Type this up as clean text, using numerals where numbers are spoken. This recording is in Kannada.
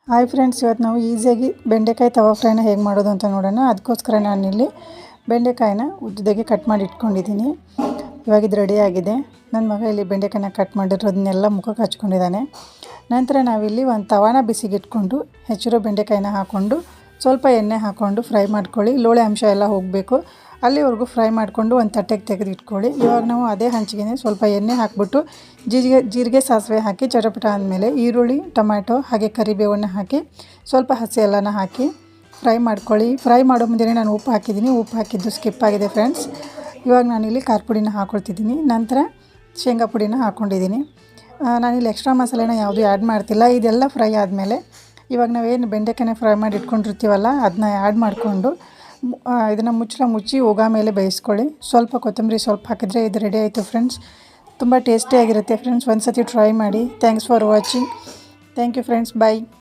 ಹಾಯ್ ಫ್ರೆಂಡ್ಸ್, ಇವತ್ತು ನಾವು ಈಸಿಯಾಗಿ ಬೆಂಡೆಕಾಯಿ ತವಾ ಫ್ರೈನ ಹೇಗೆ ಮಾಡೋದು ಅಂತ ನೋಡೋಣ. ಅದಕ್ಕೋಸ್ಕರ ನಾನಿಲ್ಲಿ ಬೆಂಡೆಕಾಯಿನ ಉದ್ದದಾಗಿ ಕಟ್ ಮಾಡಿ ಇಟ್ಕೊಂಡಿದ್ದೀನಿ. ಇವಾಗ ಇದು ರೆಡಿ ಆಗಿದೆ. ನನ್ನ ಮಗ ಇಲ್ಲಿ ಬೆಂಡೆಕಾಯಿನ ಕಟ್ ಮಾಡಿರೋದನ್ನೆಲ್ಲ ಮುಖಕ್ಕೆ ಹಚ್ಕೊಂಡಿದ್ದಾನೆ. ನಂತರ ನಾವಿಲ್ಲಿ ಒಂದು ತವಾನ ಬಿಸಿಗೆ ಇಟ್ಕೊಂಡು ಹೆಚ್ಚಿರೋ ಬೆಂಡೆಕಾಯಿನ ಹಾಕ್ಕೊಂಡು ಸ್ವಲ್ಪ ಎಣ್ಣೆ ಹಾಕ್ಕೊಂಡು ಫ್ರೈ ಮಾಡ್ಕೊಳ್ಳಿ. ಲೋಳೆ ಅಂಶ ಎಲ್ಲ ಹೋಗಬೇಕು, ಅಲ್ಲಿವರೆಗೂ ಫ್ರೈ ಮಾಡಿಕೊಂಡು ಒಂದು ತಟ್ಟೆಗೆ ತೆಗೆದು ಇಟ್ಕೊಳ್ಳಿ. ಇವಾಗ ನಾವು ಅದೇ ಹಂಚಿಗೆ ಸ್ವಲ್ಪ ಎಣ್ಣೆ ಹಾಕಿಬಿಟ್ಟು ಜೀರಿಗೆ ಸಾಸಿವೆ ಹಾಕಿ ಚಟಪಟ ಆದಮೇಲೆ ಈರುಳ್ಳಿ, ಟೊಮ್ಯಾಟೊ ಹಾಗೆ ಕರಿಬೇವನ್ನು ಹಾಕಿ ಸ್ವಲ್ಪ ಹಸಿ ಎಲ್ಲನ ಹಾಕಿ ಫ್ರೈ ಮಾಡ್ಕೊಳ್ಳಿ. ಫ್ರೈ ಮಾಡೋ ಮುಂದೆ ನಾನು ಉಪ್ಪು ಹಾಕಿದ್ದೀನಿ. ಉಪ್ಪು ಹಾಕಿದ್ದು ಸ್ಕಿಪ್ ಆಗಿದೆ ಫ್ರೆಂಡ್ಸ್. ಇವಾಗ ನಾನಿಲ್ಲಿ ಖಾರ ಪುಡಿನ ಹಾಕ್ಕೊಳ್ತಿದ್ದೀನಿ. ನಂತರ ಶೇಂಗಾ ಪುಡಿನ ಹಾಕ್ಕೊಂಡಿದ್ದೀನಿ. ನಾನಿಲ್ಲಿ ಎಕ್ಸ್ಟ್ರಾ ಮಸಾಲೆನ ಯಾವುದೂ ಆ್ಯಡ್ ಮಾಡ್ತಿಲ್ಲ. ಇದೆಲ್ಲ ಫ್ರೈ ಆದಮೇಲೆ ಇವಾಗ ನಾವೇನು ಬೆಂಡೆಕಾಯಿನ ಫ್ರೈ ಮಾಡಿ ಇಟ್ಕೊಂಡಿರ್ತೀವಲ್ಲ ಅದನ್ನ ಆ್ಯಡ್ ಮಾಡಿಕೊಂಡು ಇದನ್ನು ಮುಚ್ಚಿ ಹೋಗೋ ಮೇಲೆ ಬೇಯಿಸ್ಕೊಳ್ಳಿ. ಸ್ವಲ್ಪ ಕೊತ್ತಂಬರಿ ಸ್ವಲ್ಪ ಹಾಕಿದರೆ ಇದು ರೆಡಿ ಆಯಿತು ಫ್ರೆಂಡ್ಸ್. ತುಂಬ ಟೇಸ್ಟಿಯಾಗಿರುತ್ತೆ ಫ್ರೆಂಡ್ಸ್. ಒಂದು ಸತಿ ಟ್ರೈ ಮಾಡಿ. Thanks for watching. Thank you friends. Bye.